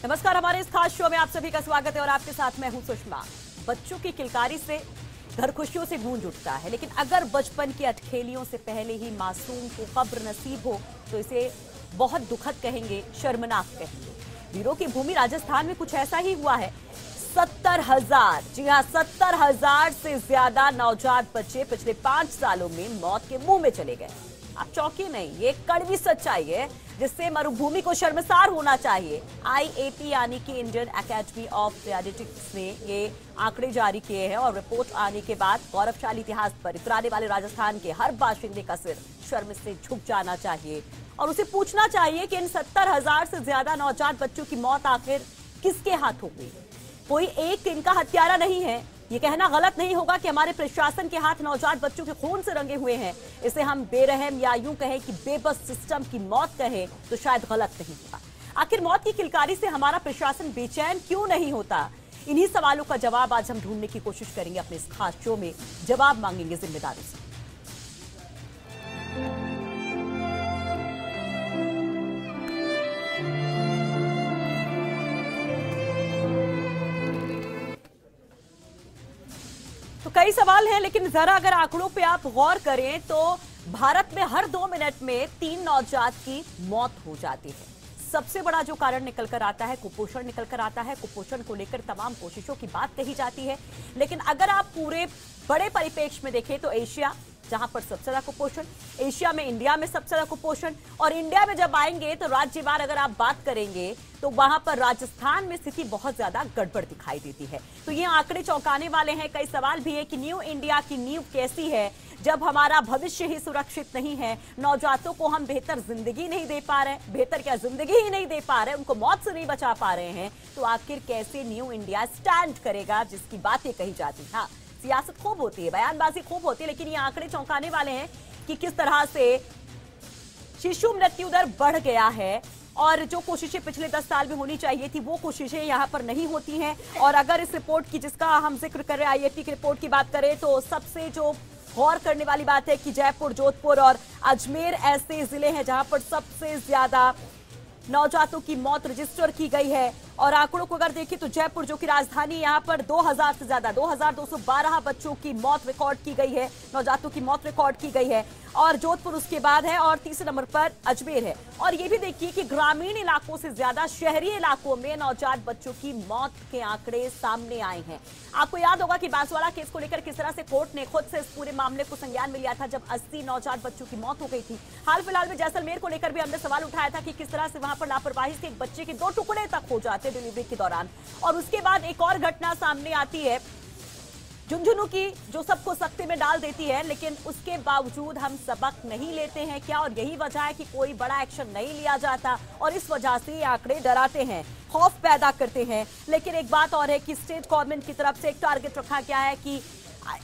नमस्कार, हमारे इस खास शो में आप सभी का स्वागत है और आपके साथ मैं हूं सुषमा। बच्चों की किलकारी से घर खुशियों से गूंज उठता है, लेकिन अगर बचपन की अटखेलियों से पहले ही मासूम को कब्र नसीब हो तो इसे बहुत दुखद कहेंगे, शर्मनाक कहेंगे। वीरों की भूमि राजस्थान में कुछ ऐसा ही हुआ है। 70,000, जी हाँ 70,000 से ज्यादा नवजात बच्चे पिछले 5 सालों में मौत के मुंह में चले गए। आप चौंकी नहीं, ये कड़वी सच्चाई है जिससे मरुभूमि को शर्मसार होना चाहिए। IAP यानी कि इंडियन एकेडमी ऑफ पेडियाट्रिक्स ने ये आंकड़े जारी किए हैं और रिपोर्ट आने के बाद गौरवशाली इतिहास पर इतराने वाले राजस्थान के हर बाशिंदे का सिर शर्म से झुक जाना चाहिए और उसे पूछना चाहिए कि इन 70,000 से ज्यादा नवजात बच्चों की मौत आखिर किसके हाथों हुई। कोई एक इनका हत्यारा नहीं है। ये कहना गलत नहीं होगा कि हमारे प्रशासन के हाथ नवजात बच्चों के खून से रंगे हुए हैं। इसे हम बेरहम या यूं कहें कि बेबस सिस्टम की मौत कहें तो शायद गलत नहीं होगा। आखिर मौत की किलकारी से हमारा प्रशासन बेचैन क्यों नहीं होता? इन्हीं सवालों का जवाब आज हम ढूंढने की कोशिश करेंगे अपने इस खास शो में। जवाब मांगेंगे जिम्मेदारों से। तो कई सवाल हैं, लेकिन जरा अगर आंकड़ों पे आप गौर करें तो भारत में हर 2 मिनट में 3 नवजात की मौत हो जाती है। सबसे बड़ा जो कारण निकल कर आता है कुपोषण निकल कर आता है। कुपोषण को लेकर तमाम कोशिशों की बात कही जाती है, लेकिन अगर आप पूरे बड़े परिप्रेक्ष्य में देखें तो एशिया जहां पर सबसे ज्यादा कुपोषण, एशिया में इंडिया में सबसे ज्यादा कुपोषण, और इंडिया में जब आएंगे तो राज्यवार अगर आप बात करेंगे तो वहां पर राजस्थान में स्थिति बहुत ज्यादा गड़बड़ दिखाई देती है। तो ये आंकड़े चौंकाने वाले हैं। कई सवाल भी है कि न्यू इंडिया की नींव कैसी है जब हमारा भविष्य ही सुरक्षित नहीं है, नवजातों को हम बेहतर जिंदगी नहीं दे पा रहे, बेहतर क्या जिंदगी ही नहीं दे पा रहे, उनको मौत से नहीं बचा पा रहे हैं, तो आखिर कैसे न्यू इंडिया स्टैंड करेगा जिसकी बातें कही जाती है। हाँ, सियासत खूब होती है, बयानबाजी खूब होती है, लेकिन ये आंकड़े चौंकाने वाले हैं कि किस तरह से शिशु मृत्यु दर बढ़ गया है और जो कोशिशें पिछले 10 साल में होनी चाहिए थी वो कोशिशें यहां पर नहीं होती हैं। और अगर इस रिपोर्ट की, जिसका हम जिक्र कर रहे हैं, IAP की रिपोर्ट की बात करें तो सबसे जो गौर करने वाली बात है कि जयपुर, जोधपुर और अजमेर ऐसे जिले हैं जहां पर सबसे ज्यादा नवजातों की मौत रजिस्टर की गई है। और आंकड़ों को अगर देखें तो जयपुर जो कि राजधानी, यहां पर 2000 से ज्यादा 2212 बच्चों की मौत रिकॉर्ड की गई है, नवजातों की मौत रिकॉर्ड की गई है, और जोधपुर उसके बाद है और तीसरे नंबर पर अजमेर है। और ये भी देखिए कि ग्रामीण इलाकों से ज्यादा शहरी इलाकों में नवजात बच्चों की मौत के आंकड़े सामने आए हैं। आपको याद होगा कि बांसवाड़ा केस को लेकर किस तरह से कोर्ट ने खुद से इस पूरे मामले को संज्ञान में लिया था जब 80 नवजात बच्चों की मौत हो गई थी। हाल फिलहाल में जैसलमेर को लेकर भी हमने सवाल उठाया था कि किस तरह से वहां पर लापरवाही से एक बच्चे के 2 टुकड़े तक हो जाते डिलीवरी के दौरान। और उसके बाद एक और घटना सामने आती है झुंझुनू की, जो सबको सख्ते में डाल देती है, लेकिन उसके बावजूद हम सबक नहीं लेते हैं क्या? और यही वजह है कि कोई बड़ा एक्शन नहीं लिया जाता और इस वजह से ये आंकड़े डराते हैं, खौफ पैदा करते हैं। लेकिन एक बात और है कि स्टेट गवर्नमेंट की तरफ से एक टारगेट रखा गया है कि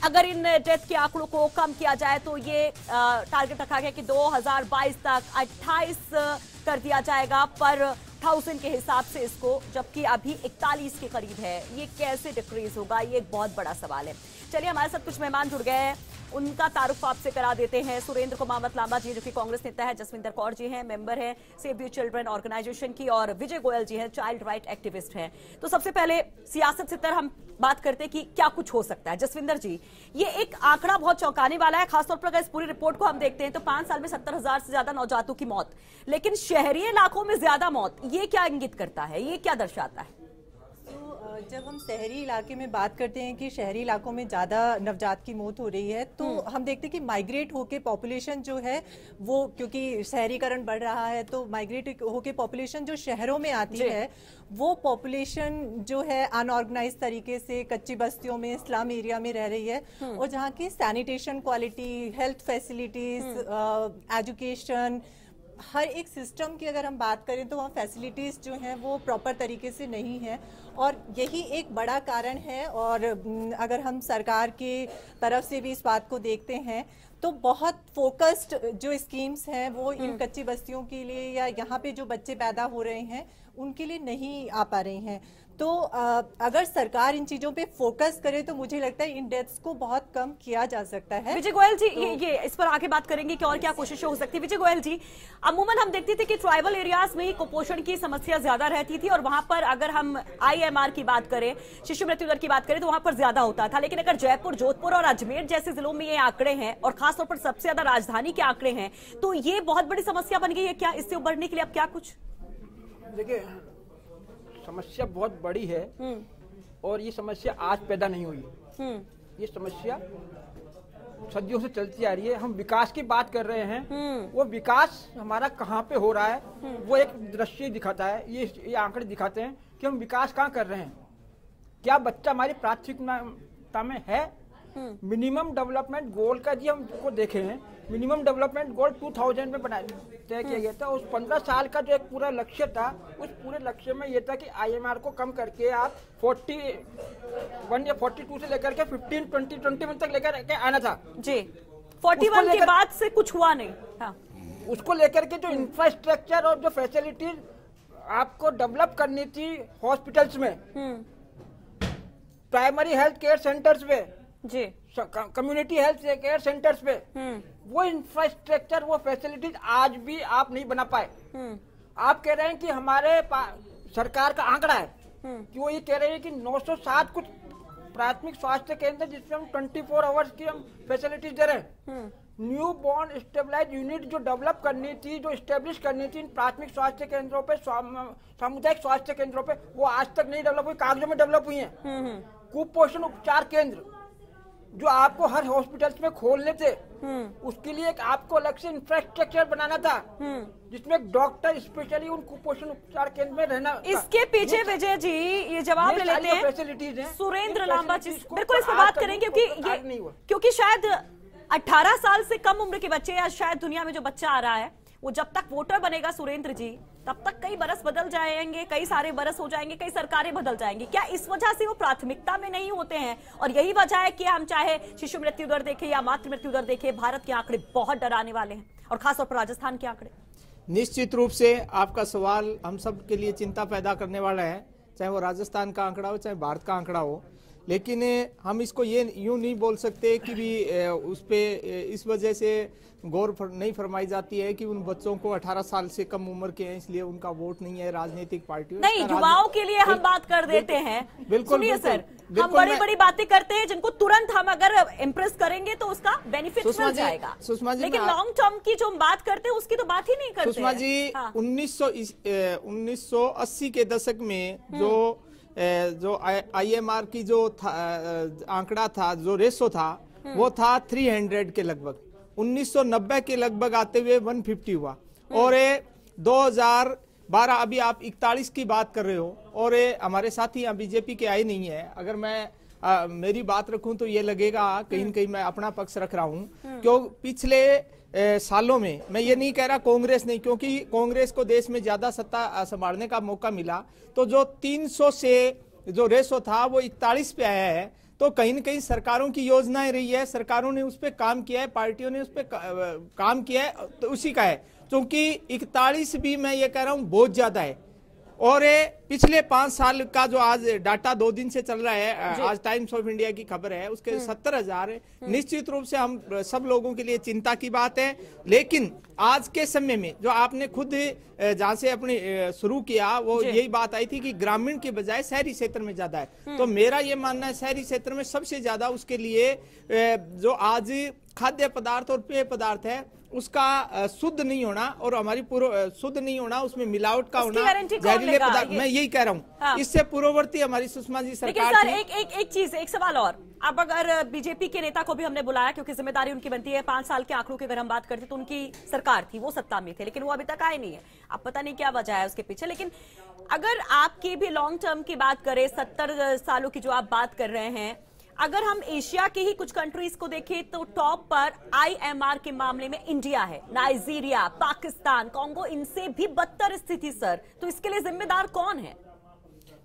अगर इन डेथ के आंकड़ों को कम किया जाए तो ये टारगेट रखा गया कि 2022 तक 28 कर दिया जाएगा पर 1000 के हिसाब से इसको, जबकि अभी 41 के करीब है। ये कैसे डिक्रीज होगा, ये एक बहुत बड़ा सवाल है। चलिए, हमारे साथ कुछ मेहमान जुड़ गए हैं, उनका तारुफ आपसे करा देते हैं। सुरेंद्र कुमार लांबा जी जो कि कांग्रेस नेता है, जसविंदर कौर जी हैं, मेंबर हैं सेव द चिल्ड्रन ऑर्गेनाइजेशन की, और विजय गोयल जी हैं, चाइल्ड राइट एक्टिविस्ट हैं। तो सबसे पहले सियासत से हम बात करते हैं कि क्या कुछ हो सकता है। जसविंदर जी, ये एक आंकड़ा बहुत चौंकाने वाला है, खासतौर पर अगर इस पूरी रिपोर्ट को हम देखते हैं तो 5 साल में 70,000 से ज्यादा नवजातों की मौत, लेकिन शहरी इलाकों में ज्यादा मौत। ये क्या इंगित करता है, ये क्या दर्शाता है? जब हम शहरी इलाके में बात करते हैं कि शहरी इलाकों में ज़्यादा नवजात की मौत हो रही है, तो हम देखते हैं कि माइग्रेट होके पॉपुलेशन जो है वो, क्योंकि शहरीकरण बढ़ रहा है, तो माइग्रेट होके पॉपुलेशन जो शहरों में आती है वो पॉपुलेशन जो है अनऑर्गेनाइज तरीके से कच्ची बस्तियों में, स्लम एरिया में रह रही है, और जहाँ की sanitation quality, health facilities, education, हर एक सिस्टम की अगर हम बात करें तो वहाँ फैसिलिटीज़ जो हैं वो प्रॉपर तरीके से नहीं है, और यही एक बड़ा कारण है। और अगर हम सरकार की तरफ से भी इस बात को देखते हैं तो बहुत फोकस्ड जो स्कीम्स हैं वो इन कच्ची बस्तियों के लिए या यहाँ पे जो बच्चे पैदा हो रहे हैं उनके लिए नहीं आ पा रही हैं। तो अगर सरकार इन चीजों पे फोकस करे तो मुझे लगता है इन डेथ्स को बहुत कम किया जा सकता है। विजय गोयल जी, ये इस पर आगे बात करेंगे कि और क्या कोशिशें हो सकती है। विजय गोयल जी, अमूमन हम देखते थे कि ट्राइबल एरियाज में ही कुपोषण की समस्या ज्यादा रहती थी और वहां पर अगर हम IMR की बात करें, शिशु मृत्यु दर की बात करें, तो वहां पर ज्यादा होता था। लेकिन अगर जयपुर, जोधपुर और अजमेर जैसे जिलों में ये आंकड़े हैं और खासतौर पर सबसे ज्यादा राजधानी के आंकड़े हैं, तो ये बहुत बड़ी समस्या बन गई है। क्या इससे उबरने के लिए अब क्या कुछ? देखिए, समस्या बहुत बड़ी है और ये समस्या आज पैदा नहीं हुई। ये समस्या सदियों से चलती आ रही है। हम विकास की बात कर रहे हैं, वो विकास हमारा कहाँ पे हो रहा है वो एक दृश्य दिखाता है। ये आंकड़े दिखाते हैं कि हम विकास कहाँ कर रहे हैं। क्या बच्चा हमारी प्राथमिकता में है? मिनिमम डेवलपमेंट गोल का जी हमको देखे हैं, मिनिमम डेवलपमेंट गोल 2000 में तय किया गया था। उस 15 साल का जो एक पूरा लक्ष्य था, उस पूरे लक्ष्य में ये था कि IMR को कम करके आप 41 या 42 से लेकर के 15, 20, 21 तक लेकर के आना था जी। 41 के बाद से कुछ हुआ नहीं। हाँ। उसको लेकर के जो इंफ्रास्ट्रक्चर और जो फैसिलिटीज आपको डेवलप करनी थी हॉस्पिटल्स में, प्राइमरी हेल्थ केयर सेंटर्स में जी, कम्युनिटी हेल्थ केयर सेंटर्स पे, वो इंफ्रास्ट्रक्चर, वो फैसिलिटीज आज भी आप नहीं बना पाए। आप कह रहे हैं कि हमारे सरकार का आंकड़ा है कि वो ये कह रहे हैं कि 907 कुछ प्राथमिक स्वास्थ्य केंद्र जिसमें हम 24 आवर्स की हम फैसिलिटीज दे रहे हैं। न्यू बॉर्न स्टेबलाइज यूनिट जो डेवलप करनी थी, जो स्टेब्लिश करनी थी इन प्राथमिक स्वास्थ्य केंद्रों पे, सामुदायिक स्वास्थ्य केंद्रों पे, वो आज तक नहीं डेवलप हुई, कागजों में डेवलप हुई है। कुपोषण उपचार केंद्र जो आपको हर हॉस्पिटल्स में खोलने थे, उसके लिए एक आपको अलग से इंफ्रास्ट्रक्चर बनाना था जिसमें एक डॉक्टर स्पेशली उन कुपोषण उपचार केंद्र में रहना। इसके पीछे विजय जी ये जवाब ले लेते हैं फैसिलिटीज हैं। सुरेंद्र लांबा जी बिल्कुल इस पर बात करेंगे क्योंकि शायद 18 साल से कम उम्र के बच्चे, या शायद दुनिया में जो बच्चा आ रहा है वो जब तक वोटर बनेगा सुरेंद्र जी, तब तक कई बरस बदल जाएंगे, कई सारे बरस हो जाएंगे, कई सरकारें बदल जाएंगी। क्या इस वजह से वो प्राथमिकता में नहीं होते हैं? और यही वजह है कि हम चाहे शिशु मृत्यु दर देखें या मातृ मृत्यु दर देखें, भारत के आंकड़े बहुत डराने वाले हैं, और खासतौर पर राजस्थान के आंकड़े। निश्चित रूप से आपका सवाल हम सब के लिए चिंता पैदा करने वाला है, चाहे वो राजस्थान का आंकड़ा हो, चाहे भारत का आंकड़ा हो। लेकिन हम इसको ये यूं नहीं बोल सकते कि भी उस पे इस वजह से गौर नहीं फरमाई जाती है कि उन बच्चों को 18 साल से कम उम्र के हैं इसलिए उनका वोट नहीं है राजनीतिक पार्टियों। नहीं, युवाओं के लिए हम बात कर देते हैं। बिल्कुल, सुनिए सर, हम बड़ी बड़ी बातें करते हैं जिनको तुरंत हम अगर इम्प्रेस करेंगे तो उसका बेनिफिट मिल जाएगा। सुषमा जी, लेकिन लॉन्ग टर्म की जो हम बात करते हैं उसकी तो बात ही नहीं करते। सुषमा जी, 1980 के दशक में जो IMR की जो आंकड़ा था, जो रेशो था, वो था 300 के लगभग। 1990 के लगभग आते हुए 150 हुआ और 2012 अभी आप 41 की बात कर रहे हो। और हमारे साथी यहाँ बीजेपी के आए नहीं है। अगर मैं मेरी बात रखूं तो ये लगेगा कहीं न कहीं मैं अपना पक्ष रख रहा हूं, क्यों पिछले सालों में मैं ये नहीं कह रहा कांग्रेस नहीं, क्योंकि कांग्रेस को देश में ज्यादा सत्ता संभालने का मौका मिला, तो जो 300 से जो रेशो था वो 41 पे आया है। तो कहीं न कहीं सरकारों की योजनाएं रही है, सरकारों ने उस पर काम किया है, पार्टियों ने उस पर काम किया है, तो उसी का है। क्योंकि 41 भी मैं ये कह रहा हूँ बहुत ज्यादा है। और पिछले 5 साल का जो आज डाटा 2 दिन से चल रहा है, आज टाइम्स ऑफ इंडिया की खबर है, उसके 70,000 निश्चित रूप से हम सब लोगों के लिए चिंता की बात है। लेकिन आज के समय में जो आपने खुद जहां से अपनी शुरू किया, वो यही बात आई थी कि ग्रामीण के बजाय शहरी क्षेत्र में ज्यादा है। तो मेरा ये मानना है शहरी क्षेत्र में सबसे ज्यादा उसके लिए जो आज खाद्य पदार्थ और पेय पदार्थ है उसका शुद्ध नहीं होना और हमारी शुद्ध नहीं होना, उसमें मिलावट का होना, जहरीले पदार्थ, मैं यही कह रहा हूँ। हाँ। इससे पूर्ववर्ती हमारी सुषमा जी सरकार। लेकिन सर एक चीज, एक सवाल और, अब अगर बीजेपी के नेता को भी हमने बुलाया क्योंकि जिम्मेदारी उनकी बनती है, 5 साल के आंकड़ों की अगर हम बात करते तो उनकी सरकार थी, वो सत्ता में थे, लेकिन वो अभी तक आए नहीं है। अब पता नहीं क्या वजह है उसके पीछे। लेकिन अगर आपकी भी लॉन्ग टर्म की बात करें, 70 सालों की जो आप बात कर रहे हैं, अगर हम एशिया के ही कुछ कंट्रीज को देखें तो टॉप पर IMR के मामले में इंडिया है, नाइजीरिया, पाकिस्तान, कांगो, इनसे भी बदतर स्थिति सर। तो इसके लिए जिम्मेदार कौन है?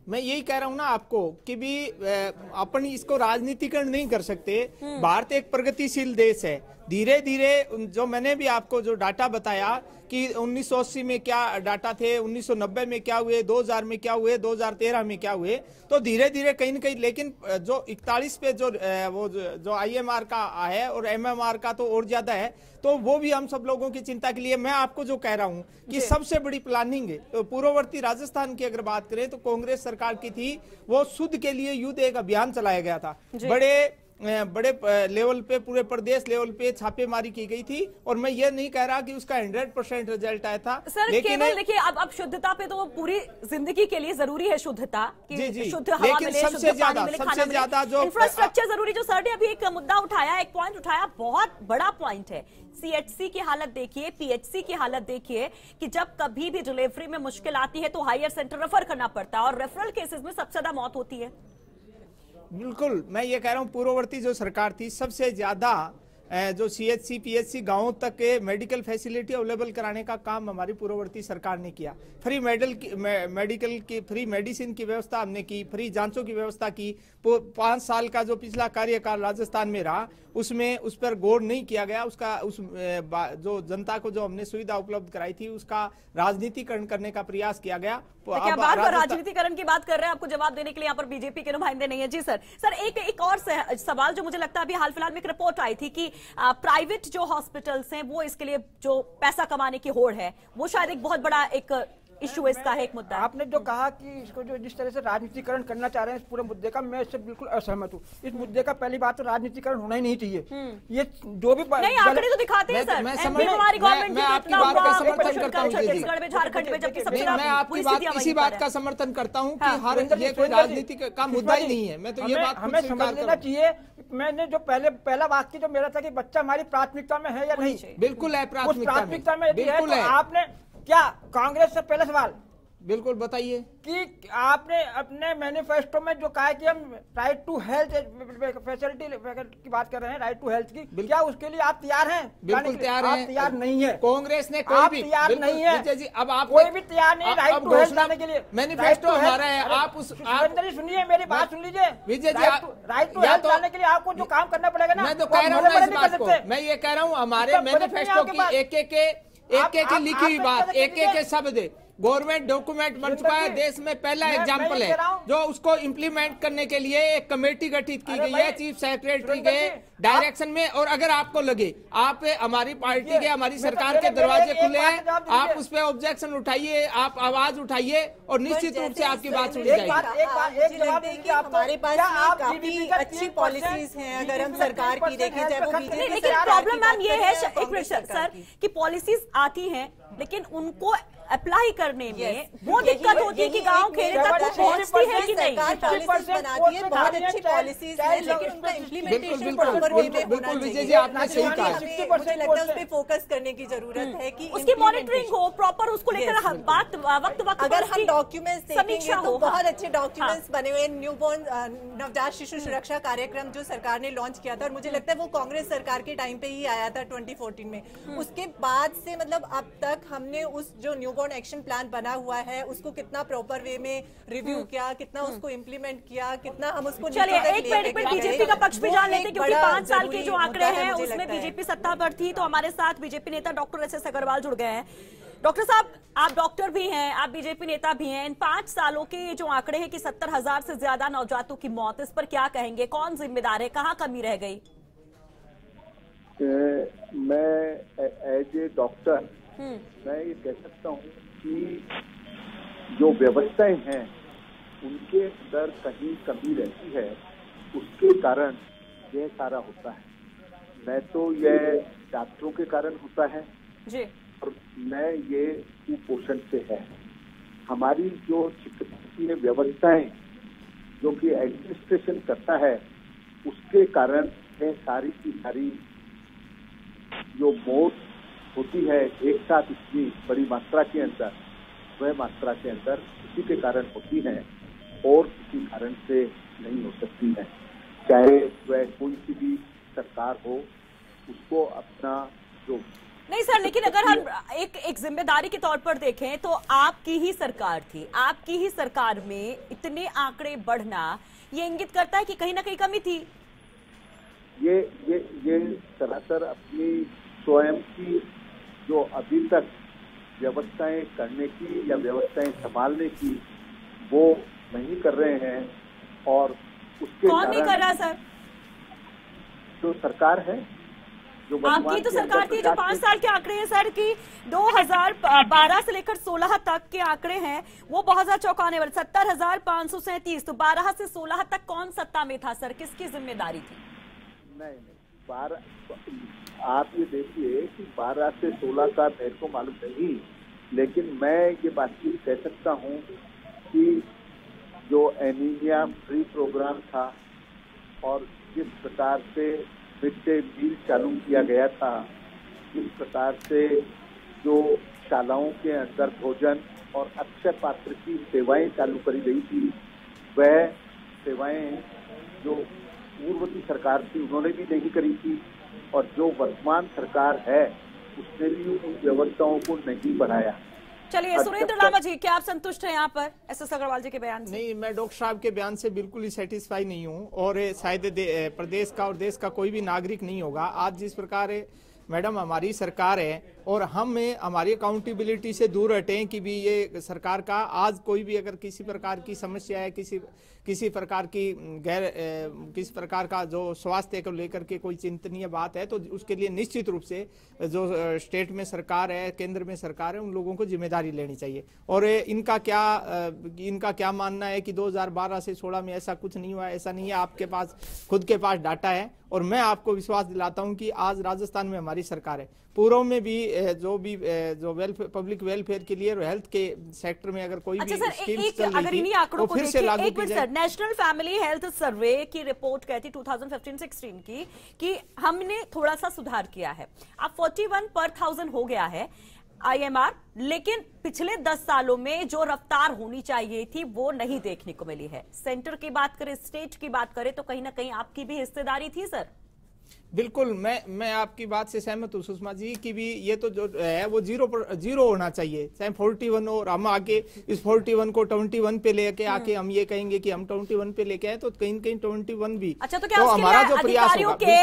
मैं यही कह रहा हूं ना आपको कि भी अपन इसको राजनीतिकरण नहीं कर सकते। भारत एक प्रगतिशील देश है धीरे धीरे जो मैंने भी आपको जो डाटा बताया कि 1980 में क्या डाटा थे, 1990 में क्या हुए, 2000 में क्या हुए, 2013 में क्या हुए, तो धीरे धीरे कहीं न कहीं, लेकिन जो 41 पे जो वो जो IMR का है और MMR का तो और ज्यादा है, तो वो भी हम सब लोगों की चिंता के लिए। मैं आपको जो कह रहा हूं कि सबसे बड़ी प्लानिंग तो पूर्ववर्ती राजस्थान की अगर बात करें तो कांग्रेस सरकार की थी, वो शुद्ध के लिए युद्ध एक अभियान चलाया गया था। बड़े लेवल पे, पूरे प्रदेश लेवल पे छापेमारी की गई थी, और मैं ये नहीं कह रहा कि उसका 100% रिजल्ट आया था। सर लेकिन देखिए, अब शुद्धता पे तो पूरी जिंदगी के लिए जरूरी है शुद्धता कि शुद्ध हवा मिले, सबसे ज्यादा जो इंफ्रास्ट्रक्चर जरूरी। जो सर ने अभी एक मुद्दा उठाया, एक पॉइंट उठाया, बहुत बड़ा पॉइंट है। CHC की हालत देखिए, PHC की हालत देखिए कि जब कभी भी डिलीवरी में मुश्किल आती है तो हायर सेंटर रेफर करना पड़ता है, और रेफरल केसेस में सबसे ज्यादा मौत होती है। बिल्कुल, मैं ये कह रहा हूं पूर्ववर्ती जो सरकार थी, सबसे ज्यादा जो CHC PHC गांवों तक के मेडिकल फैसिलिटी अवेलेबल कराने का काम हमारी पूर्ववर्ती सरकार ने किया। फ्री मेडिकल की, फ्री मेडिसिन की व्यवस्था हमने की, फ्री जांचों की व्यवस्था की। 5 साल का जो पिछला कार्यकाल राजस्थान में रहा, उसमें उस पर गौर नहीं किया गया। जो जनता को जो हमने सुविधा उपलब्ध कराई थी, उसका राजनीतिकरण करने का प्रयास किया गया। क्या बार-बार राजनीतिकरण की बात कर रहे हैं? आपको जवाब देने के लिए यहाँ पर बीजेपी के नुमाइंदे नहीं है। जी सर, एक और सवाल जो मुझे लगता है, अभी हाल फिलहाल में एक रिपोर्ट आई थी कि प्राइवेट जो हॉस्पिटल्स हैं वो इसके लिए जो पैसा कमाने की होड़ है, वो शायद एक बहुत बड़ा एक इशू इसका है, एक मुद्दा। आपने जो कहा कि इसको जो जिस तरह से राजनीतिकरण करना चाह रहे हैं इस पूरे मुद्दे का, मैं इससे बिल्कुल असहमत हूँ। इस मुद्दे का पहली बात तो राजनीतिकरण होना ही नहीं चाहिए। ये जो भी नहीं, आंकड़े तो दिखाते हैं सर, हमारी गवर्नमेंट मैं आपकी बात का समर्थन करता हूँ, छत्तीसगढ़ में, झारखंड में, जबकि सबसे मैं आपकी इसी बात का समर्थन करता हूँ कि हर ये कोई राजनीति का मुद्दा ही नहीं है। मैं तो ये बात हमें समझ लेना चाहिए। मैंने जो पहला वाक्य जो मेरा था कि बच्चा हमारी प्राथमिकता में है या नहीं, बिल्कुल है, प्राथमिकता में बिल्कुल है। आपने क्या कांग्रेस से पहला सवाल बिल्कुल बताइए कि आपने अपने मैनिफेस्टो में जो कहा है कि हम राइट टू हेल्थ फैसिलिटी की बात कर रहे हैं, राइट टू हेल्थ की, क्या उसके लिए आप तैयार हैं? बिल्कुल तैयार हैं। आप तैयार नहीं है, कांग्रेस ने कोई भी तैयार नहीं है। अब आप कोई भी तैयार नहीं राइट टू हेल्थ लाने के लिए। मैनिफेस्टो हमारा है, आप उस सुनिए, मेरी बात सुन लीजिए Vijay ji. Right to health लाने के लिए आपको जो काम करना पड़ेगा ना, मैं तो कह रहा हूँ इस बात को, मैं ये कह रहा हूँ हमारे मैनिफेस्टो की एक लिखी हुई बात, एक शब्द गवर्नमेंट डॉक्यूमेंट बन चुका है, देश में पहला एग्जाम्पल है, जो उसको इम्प्लीमेंट करने के लिए एक कमेटी गठित की गई है चीफ सेक्रेटरी के डायरेक्शन में। और अगर आपको लगे आप हमारी पार्टी के, हमारी सरकार के दरवाजे खुले हैं, आप उस पर ऑब्जेक्शन उठाइए, आप आवाज उठाइए और निश्चित रूप से आपकी बात सुनी जाएगी। हमारे पास काफी अच्छी पॉलिसीज हैं, अगर हम सरकार की देखें, चाहे वो बीजेपी। लेकिन प्रॉब्लम मैम ये है एक मिनट सर कि पॉलिसीज आती हैं लेकिन उनको अप्लाई करने में वो दिक्कत होती है कि गांव खेड़े तक वो पहुंचती है कि नहीं। पॉलिसीज बनाती है, बहुत अच्छी पॉलिसीज है, लेकिन उनका इम्प्लीमेंटेशन प्रॉपर वे में होना चाहिए। मुझे लगता है उस पर फोकस करने की जरूरत है कि उसकी मॉनिटरिंग हो प्रॉपर, उसको लेकर बात वक्त अगर हम डॉक्यूमेंट्स देखेंगे तो बहुत अच्छे डॉक्यूमेंट्स बने हुए। न्यूबॉर्न नवजात शिशु सुरक्षा कार्यक्रम जो सरकार ने लॉन्च किया था, और मुझे लगता है वो कांग्रेस सरकार के टाइम पे ही आया था 2014 में। उसके बाद से मतलब अब तक हमने उस जो न्यूबॉर्न एक्शन प्लान बना हुआ है उसको कितना प्रॉपर वे में रिव्यू किया, कितना उसको इम्प्लीमेंट किया, कितना हम उसको। चलिए एक मिनट बीजेपी का पक्ष भी जान लेते, क्योंकि 5 साल के जो आंकड़े हैं उसमें बीजेपी सत्ता पर थी। तो हमारे साथ बीजेपी नेता डॉक्टर SS अग्रवाल जुड़ गए हैं। डॉक्टर साहब, आप डॉक्टर भी हैं, आप बीजेपी नेता भी हैं। इन 5 सालों के जो आंकड़े हैं कि 70,000 से ज्यादा नवजातों की मौत, इस पर क्या कहेंगे? कौन जिम्मेदार है, कहाँ कमी रह गई? मैं एज ए डॉक्टर मैं ये कह सकता हूँ कि जो व्यवस्थाएं हैं उनके अंदर कहीं कमी रहती है, उसके कारण यह सारा होता है। मैं तो यह डॉक्टरों के कारण होता है जी, और मैं ये कुपोषण से है। हमारी जो चिकित्सीय व्यवस्थाएं जो कि एडमिनिस्ट्रेशन करता है, उसके कारण यह सारी की सारी जो मौत होती है एक साथ इतनी बड़ी मात्रा के अंदर, वह मात्रा के अंदर किसी के कारण होती है और किसी कारण से नहीं हो सकती है। चाहे वह कोई सी भी सरकार हो, उसको अपना जो नहीं सर, लेकिन अगर हम एक जिम्मेदारी के तौर पर देखें तो आपकी ही सरकार थी, आपकी ही सरकार में इतने आंकड़े बढ़ना ये इंगित करता है कि कहीं ना कहीं कमी थी। ये सरासर अपनी स्वयं की जो अभी तक व्यवस्थाएं करने की या व्यवस्थाएं संभालने की वो नहीं कर रहे हैं, और उसके कौन नहीं कर रहा सर? जो सरकार है, जो आपकी तो सरकार थी, जो 5 साल के आंकड़े हैं सर की 2012 से लेकर 16 तक के आंकड़े हैं वो बहुत ज्यादा चौंकाने वाले। 70,537, तो 12 से 16 तक कौन सत्ता में था सर, किसकी जिम्मेदारी थी? नहीं 12, आप ये देखिए कि 12 से 16 का मेरे को मालूम नहीं, लेकिन मैं ये बातचीत कह सकता हूँ कि जो एनीमिया फ्री प्रोग्राम था और जिस प्रकार से मिड डे मील चालू किया गया था, जिस प्रकार से जो शालाओं के अंदर भोजन और अक्षय पात्र की सेवाएं चालू करी गई थी, वह सेवाएं जो पूर्व की सरकार थी उन्होंने भी नहीं करी थी, और जो वर्तमान सरकार है उसने भी उन व्यवस्थाओं को नहीं बढ़ाया। चलिए सुरेंद्र लामा जी, क्या आप संतुष्ट हैं यहाँ पर एसएस अग्रवाल जी के बयान से? नहीं, मैं डॉक्टर साहब के बयान से बिल्कुल ही सेटिस्फाई नहीं हूँ, और शायद प्रदेश का और देश का कोई भी नागरिक नहीं होगा। आज जिस प्रकार मैडम हमारी सरकार है और हम हमारी अकाउंटेबिलिटी से दूर हटें कि भी ये सरकार का आज कोई भी अगर किसी प्रकार की समस्या है, किसी प्रकार की किसी प्रकार का जो स्वास्थ्य को लेकर के कोई चिंतनीय बात है, तो उसके लिए निश्चित रूप से जो स्टेट में सरकार है, केंद्र में सरकार है, उन लोगों को जिम्मेदारी लेनी चाहिए। और इनका क्या मानना है कि 2012 से 16 में ऐसा कुछ नहीं हुआ, ऐसा नहीं है। आपके पास खुद के पास डाटा है, और मैं आपको विश्वास दिलाता हूं कि आज राजस्थान में हमारी सरकार है। पूर्व में भी जो पब्लिक वेलफेयर के लिए और हेल्थ के सेक्टर में अगर कोई भी स्कीम्स चल रही थी तो फिर से लागू की जाए। नेशनल फैमिली हेल्थ सर्वे की रिपोर्ट कहती 2015-16 की कि हमने थोड़ा सा सुधार किया है। अब 41 पर 1000 हो गया है IMR, लेकिन पिछले 10 सालों में जो रफ्तार होनी चाहिए थी वो नहीं देखने को मिली है। सेंटर की बात करें, स्टेट की बात करें, तो कहीं ना कहीं आपकी भी हिस्सेदारी थी सर। बिल्कुल, मैं आपकी बात से सहमत हूँ सुषमा जी कि भी ये तो जो है वो जीरो होना चाहिए, चाहे 41 हो, और हम आके इस 41 को 21 पे लेके आके हम ये कहेंगे कि हम 21 पे लेके आए तो कहीं 21 भी। अच्छा, तो क्या हमारा जो प्रयास होगा,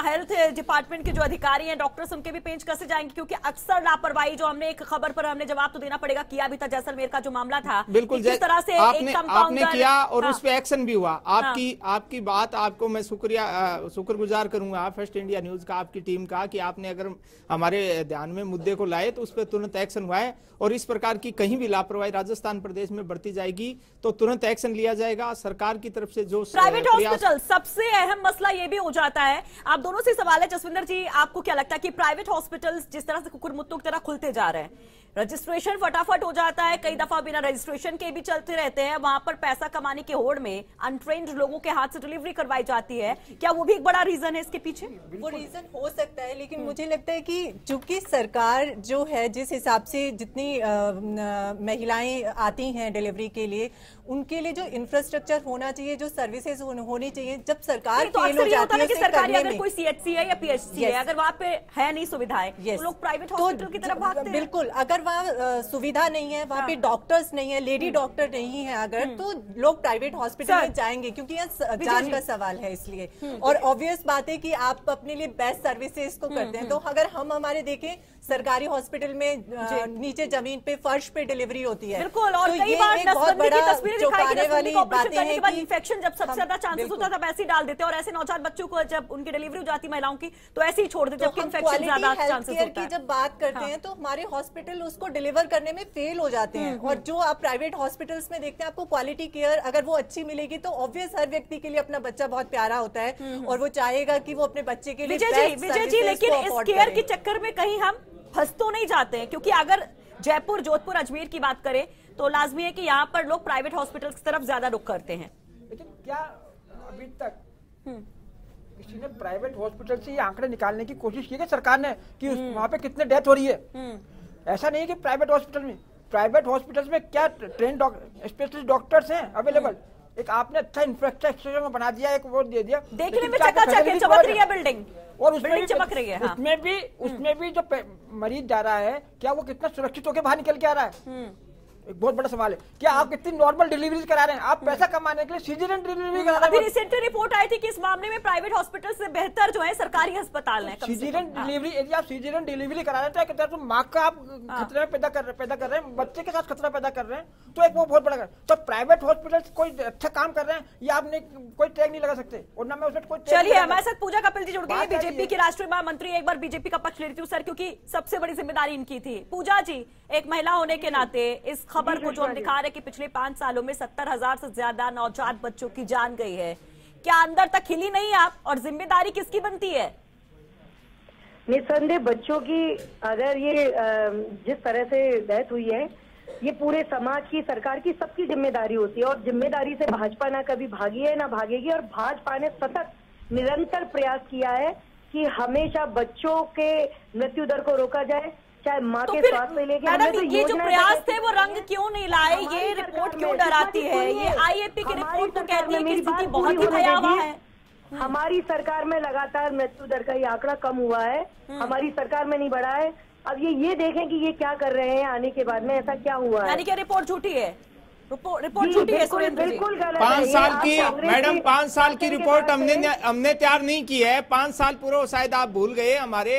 हेल्थ डिपार्टमेंट के जो अधिकारी हैं, डॉक्टर्स, उनके भी पेंच कसे जाएंगे? क्योंकि अक्सर लापरवाही, जो हमने एक खबर पर हमने जवाब तो देना पड़ेगा, किया भी था जैसलमेर का जो मामला था, बिल्कुल जिस तरह से आपने किया और उस पर एक्शन भी हुआ। आपकी बात, आपको मैं शुक्रगुजार करूंगा फर्स्ट इंडिया न्यूज का, आपकी टीम का, कि आपने अगर हमारे ध्यान में मुद्दे को लाए तो उस पर तुरंत एक्शन हुआ है, और इस प्रकार की कहीं भी लापरवाही राजस्थान प्रदेश में बढ़ती जाएगी तो तुरंत एक्शन लिया जाएगा सरकार की तरफ से। जो प्राइवेट हॉस्पिटल, सबसे अहम मसला ये भी हो जाता है। आप दोनों से सवाल है, जसविंदर जी, आपको क्या लगता है कि प्राइवेट हॉस्पिटल्स जिस तरह से कुकुरमुत्तों की तरह खुलते जा रहे हैं, रजिस्ट्रेशन फटाफट हो जाता है, कई दफा बिना रजिस्ट्रेशन के भी चलते रहते हैं, वहां पर पैसा कमाने के होड़ में अनट्रेन्ड लोगों के हाथ से डिलीवरी करवाई जाती है, क्या वो भी एक बड़ा रीजन है इसके पीछे? वो रीजन हो सकता है, लेकिन मुझे लगता है कि चूंकि सरकार जो है जिस हिसाब से जितनी महिलाएं आती हैं डिलीवरी के लिए, उनके लिए जो इंफ्रास्ट्रक्चर होना चाहिए, जो सर्विसेज होनी चाहिए, जब सरकार फेल हो जाती है कि सरकारी अगर कोई CHC है या PHC है, अगर वहाँ पे है नहीं सुविधाएं, तो लोग प्राइवेट हॉस्पिटल की तरफ भागते हैं। बिल्कुल, अगर वहाँ सुविधा नहीं है, वहाँ पे डॉक्टर्स नहीं है, लेडी डॉक्टर नहीं है अगर, तो लोग प्राइवेट हॉस्पिटल में जाएंगे, क्योंकि यहाँ जान का सवाल है इसलिए। और ऑब्वियस बात है कि आप अपने लिए बेस्ट सर्विसेज को करते हैं, तो अगर हम हमारे देखें सरकारी हॉस्पिटल में नीचे जमीन पे फर्श पे डिलीवरी होती है, बिल्कुल, और तो कई बार बहुत बड़ा चौंकाने वाली बातें हैं कि इन्फेक्शन जब सबसे ज्यादा चांसेस होता है तब ऐसे ही डाल देते हैं, और ऐसे नौजवान बच्चों को जब उनकी डिलीवरी हो जाती है महिलाओं की तो ऐसे ही छोड़ देते हैं, जबकि इन्फेक्शन ज्यादा चांसेस होता है। जब बात करते हैं तो हमारे हॉस्पिटल उसको डिलीवर करने में फेल हो जाते हैं, और जो आप प्राइवेट हॉस्पिटल्स में देखते हैं, आपको क्वालिटी केयर अगर वो अच्छी मिलेगी तो ऑब्वियस हर व्यक्ति के लिए अपना बच्चा बहुत प्यारा होता है और वो चाहेगा कि वो अपने बच्चे के लिए विजय जी, लेकिन इस केयर के चक्कर में कहीं हम फंस तो नहीं जाते हैं? क्योंकि अगर जयपुर, जोधपुर, अजमेर की बात करें तो लाजमी है कि यहाँ पर लोग प्राइवेट हॉस्पिटल्स की तरफ ज्यादा रुख करते हैं। लेकिन क्या अभी तक किसी ने प्राइवेट हॉस्पिटल से ये आंकड़े निकालने की कोशिश की है सरकार ने कि वहाँ पे कितने डेथ हो रही है? ऐसा नहीं है कि प्राइवेट हॉस्पिटल्स में क्या ट्रेन स्पेशलिस्ट डॉक्टर्स हैं अवेलेबल? एक आपने अच्छा इंफ्रास्ट्रक्चर में बना दिया, एक वो दे दिया, देखने में चकाचक है, चमक रही है बिल्डिंग, और उसमें चमक रही है। उसमें भी जो मरीज जा रहा है, क्या वो कितना सुरक्षित होकर बाहर निकल के आ रहा है? एक बहुत बड़ा सवाल है, क्या आप कितनी नॉर्मल डिलीवरी करा रहे हैं? आप पैसा कमाने के लिए सीजरियन डिलीवरी करा रहे अभी हैं। रिसेंटली रिपोर्ट आई थी कि इस मामले में प्राइवेट हॉस्पिटल से बेहतर जो है सरकारी अस्पताल है। सीजरियन डिलीवरी, यदि आप सीजरियन डिलीवरी करा रहे हैं तो माँ का आप खतरे में पैदा कर रहे हैं, बच्चे के साथ खतरा पैदा कर रहे हैं, तो एक वो बहुत बड़ा। तो प्राइवेट हॉस्पिटल कोई अच्छा काम कर रहे हैं, या आपने कोई टैग नहीं लगा सकते, और ना मैं उसमें कोई। चलिए, हमारे साथ पूजा कपिल जी जुड़ गए, बीजेपी की राष्ट्रीय महामंत्री। एक बार बीजेपी का पक्ष लेती हूँ सर, क्योंकि सबसे बड़ी जिम्मेदारी इनकी थी। पूजा जी, एक महिला होने के नाते इस खबर को जो हम दिखा रहे कि पिछले 5 सालों में 70,000 से ज्यादा नवजात बच्चों की जान गई है, क्या अंदर तक हिली नहीं आप? और जिम्मेदारी किसकी बनती है? निस्संदेह बच्चों की, अगर ये जिस तरह से डेथ हुई है, ये पूरे समाज की, सरकार की, सबकी जिम्मेदारी होती है। और जिम्मेदारी से भाजपा ना कभी भागी है ना भागेगी। और भाजपा ने सतत निरंतर प्रयास किया है कि हमेशा बच्चों के मृत्यु दर को रोका जाए, चाहे माँ के स्वास्थ्य से लेकर। मैडम, ये जो प्रयास थे वो रंग क्यों नहीं लाए? ये रिपोर्ट क्यों डराती है? ये आईएपी की रिपोर्ट तो कहती है कि स्थिति बहुत ही भयावह है। हमारी सरकार में लगातार मृत्यु दर का ये आंकड़ा कम हुआ है, हमारी सरकार में नहीं बढ़ा है। अब ये देखें कि ये क्या कर रहे हैं आने के बाद में, ऐसा क्या हुआ है। यानी कि रिपोर्ट झूठी है, रिपोर्ट झूठी है सुरेंद्र जी। बिल्कुल गलत है। 5 साल की, मैडम 5 साल की कांग्रेस रिपोर्ट हमने तैयार नहीं की है। 5 साल पूरा, शायद आप भूल गए। हमारे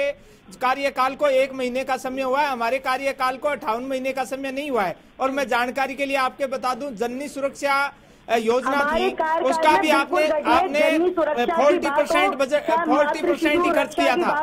कार्यकाल को 1 महीने का समय हुआ है, हमारे कार्यकाल को 58 महीने का समय नहीं हुआ है। और मैं जानकारी के लिए आपके बता दूं, जननी सुरक्षा योजना थी, उसका भी आपने 40% बजट, 40% ही खर्च किया था,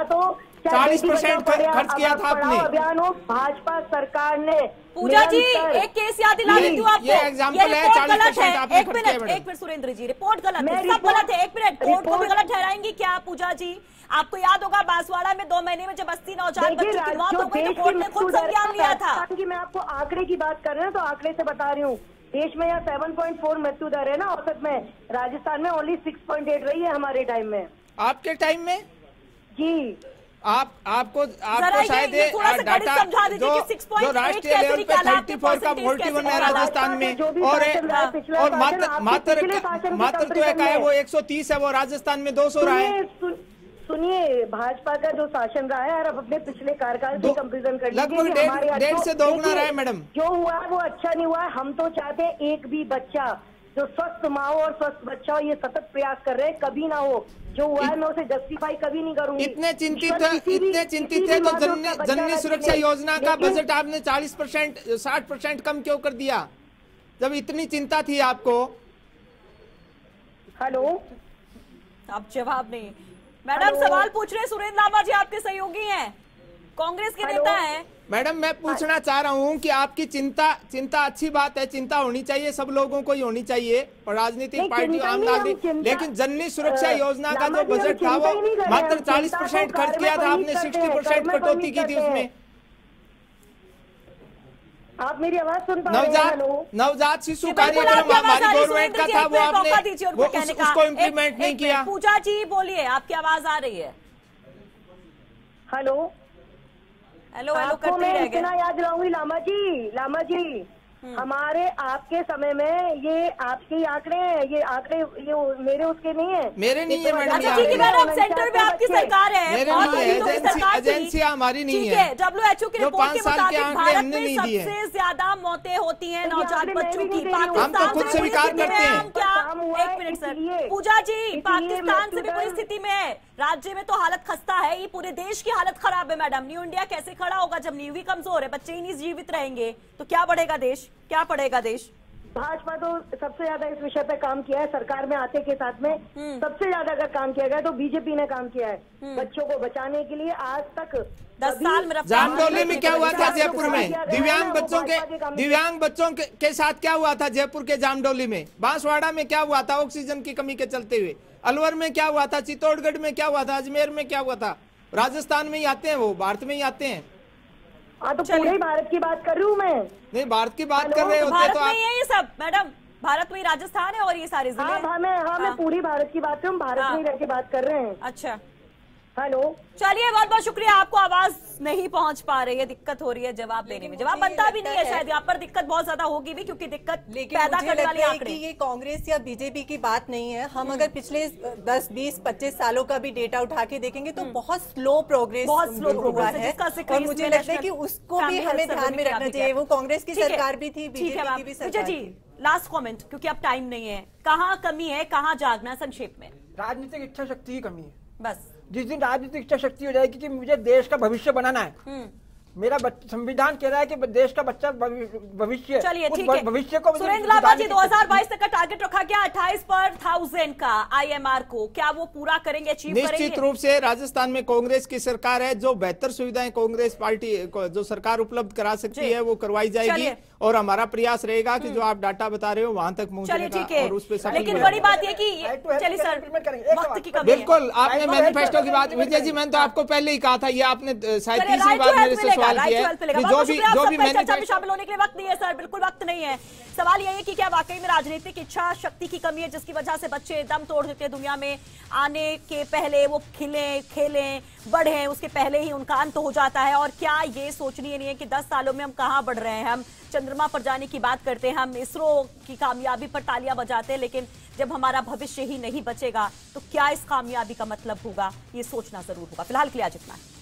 40% खर्च किया था आपने। अभियान हो, भाजपा सरकार ने। पूजा जी, एक केस याद दिला देती हूँ आपको। ये एग्जाम्पल है, 40% आपने खर्च किया। एक मिनट सुरेंद्र जी, रिपोर्ट गलत है, सब गलत है। एक मिनट, कोर्ट को भी गलत ठहराएंगी क्या पूजा जी? आपको याद होगा बांसवाड़ा में 2 महीने में जब 80 नवजात बच्चों की मौत हो गई तो कोर्ट ने खुद संज्ञान लिया था। मैं आपको आंकड़े की बात कर रहे हैं तो आंकड़े से बता रही हूँ। देश में यहाँ 7.4 मृत्यु दर है ना औसत में, राजस्थान में ओनली 6.8 रही है हमारे टाइम में। आपके टाइम में जी, आपको शायद डाटा जो राष्ट्रीय लेवल पे 34 का 41 है राजस्थान में, और मात्र तो एक है वो 130 है, वो राजस्थान में 200 रहा है। सुनिए, भाजपा का जो शासन रहा है, और अब अपने पिछले कार्यकाल से कंपेरिजन कर लीजिए, लगभग 1.5 से 2 गुना रहा है मैडम। जो हुआ है वो अच्छा नहीं हुआ है। हम तो चाहते हैं एक भी बच्चा जो स्वस्थ माँ हो और स्वस्थ बच्चा हो, ये सतत प्रयास कर रहे हैं, कभी ना हो। जो हुआ है मैं उसे जस्टिफाई कभी नहीं करूंगी। इतने चिंतित थे तो जननी सुरक्षा योजना का बजट आपने 40%, 60% कम क्यों कर दिया, जब इतनी चिंता थी आपको? हेलो, अब जवाब नहीं। मैडम सवाल पूछ रहे हैं, सुरेंद्र लांबा जी आपके सहयोगी हैं, कांग्रेस के नेता हैं। मैडम मैं पूछना चाह रहा हूं कि आपकी चिंता अच्छी बात है, चिंता होनी चाहिए, सब लोगों को ही होनी चाहिए, और राजनीतिक पार्टी आम नागरिक, लेकिन जननी सुरक्षा योजना का जो बजट था वो मात्र 40% खर्च किया था आपने, 60% कटौती की थी उसमें। आप मेरी आवाज सुन पा रहे हैं? नवजात शिशु कार्यक्रम हमारी गवर्नमेंट का था, वो आपने उसको इम्प्लीमेंट नहीं किया। पूजा जी बोलिए, आपकी आवाज आ रही है। हेलो हेलो आपको मैं इतना याद दिलाऊंगी लामा जी, हमारे आपके समय में ये आपके आंकड़े हैं, ये आंकड़े ये मेरे उसके नहीं है, मेरे नहीं है मैडम। ठीक है मैडम, सेंटर में आपकी सरकार है, मेरे नहीं है, एजेंसी हमारी नहीं है। WHO की रिपोर्ट के मुताबिक भारत में सबसे ज्यादा मौतें होती हैं नवजात बच्चों की। पाकिस्तान खुद स्वीकार करते हैं। एक मिनट सर, पूजा जी, पाकिस्तान से भी बुरी स्थिति में है, राज्य में तो हालत खस्ता है, ये पूरे देश की हालत खराब है मैडम। न्यू इंडिया कैसे खड़ा होगा जब नींव ही कमजोर है, बच्चे ही नहीं जीवित रहेंगे तो क्या बढ़ेगा देश, क्या पड़ेगा देश? भाजपा तो सबसे ज्यादा इस विषय पे काम किया है, सरकार में आते के साथ में सबसे ज्यादा अगर काम किया गया तो बीजेपी ने काम किया है बच्चों को बचाने के लिए। आज तक 10 साल में जामडोली में क्या हुआ था जयपुर में, दिव्यांग बच्चों के साथ क्या हुआ था जयपुर के जामडोली में, बांसवाड़ा में क्या हुआ था ऑक्सीजन की कमी के चलते हुए, अलवर में क्या हुआ था, चित्तौड़गढ़ में क्या हुआ था, अजमेर में क्या हुआ था, राजस्थान में ही आते हैं, वो भारत में ही आते हैं। तो पूरे भारत की बात कर रही हूँ मैं। नहीं, भारत की बात कर रहे होते भारत तो में ही है ये सब मैडम, भारत में राजस्थान है और ये सारे जिले। मैं पूरी भारत की बात कर रहा हूँ, भारत में ही रह के बात कर रहे हैं। अच्छा, हेलो, चलिए, बहुत बहुत शुक्रिया। आपको आवाज नहीं पहुंच पा रही है, दिक्कत हो रही है जवाब देने में, जवाब बनता भी नहीं है शायद, यहाँ पर दिक्कत बहुत ज्यादा होगी भी, क्योंकि दिक्कत लेकिन पैदा मुझे करने लगता वाले है आंकड़े। कि ये कांग्रेस या बीजेपी की बात नहीं है। हम अगर पिछले 10, 20, 25 सालों का भी डेटा उठा के देखेंगे तो बहुत स्लो प्रोग्रेस बहुत स्लो हुआ प्रोग्रेस है, है। जिसका जिक्र और इसमें मुझे लगता है नेशनल कि उसको भी फैमिली हमें हेल्थ ध्यान सर्वे में भी रखना किया चाहिए। गया। वो कांग्रेस की ठीक है, सरकार भी थी, ठीक है बीजेपी मैम। की भी विजय सरकार जी, थी। लास्ट कमेंट, क्योंकि अब टाइम नहीं है, कहाँ कमी है, कहाँ जागना, संक्षेप में राजनीतिक इच्छा शक्ति की कमी है। बस। जिस दिन राजनीतिक इच्छा शक्ति हो जाएगी कि मुझे देश का भविष्य बनाना है, मेरा संविधान कह रहा है कि देश का बच्चा भविष्य, चलिए उस ठीक है। भविष्य को सुरेंद्र लांबा जी, 2022 तक का टारगेट रखा गया 28/1000 का IMR को, क्या वो पूरा करेंगे, अचीव करेंगे? निश्चित रूप से राजस्थान में कांग्रेस की सरकार है, जो बेहतर सुविधाएं कांग्रेस पार्टी जो सरकार उपलब्ध करा सकती है वो करवाई जाएगी, और हमारा प्रयास रहेगा कि जो आप डाटा बता रहे हो वहां तक पहुंचने का, और उस पे लेकिन बड़ी बात ये कि चलिए सर, वक्त की कमी है। बिल्कुल, आपने मैनिफेस्टो की बात, विजय जी मैंने तो आपको पहले ही कहा था, ये आपने शायद तीसरी बार मेरे से सवाल किया है कि जो भी चर्चा में शामिल होने के लिए वक्त नहीं है सर, बिल्कुल वक्त नहीं है। सवाल यह है कि क्या वाकई में राजनीतिक इच्छा शक्ति की कमी है, जिसकी वजह से बच्चे दम तोड़ देते हैं, दुनिया में आने के पहले वो खिलें, खेलें, बढ़ें, उसके पहले ही उनका अंत हो जाता है? और क्या ये सोचनी नहीं है कि 10 सालों में हम कहाँ बढ़ रहे हैं? हम चंद्रमा पर जाने की बात करते हैं, हम इसरो की कामयाबी पर तालियां बजाते हैं, लेकिन जब हमारा भविष्य ही नहीं बचेगा तो क्या इस कामयाबी का मतलब होगा? ये सोचना जरूर होगा। फिलहाल के लिए आज इतना है।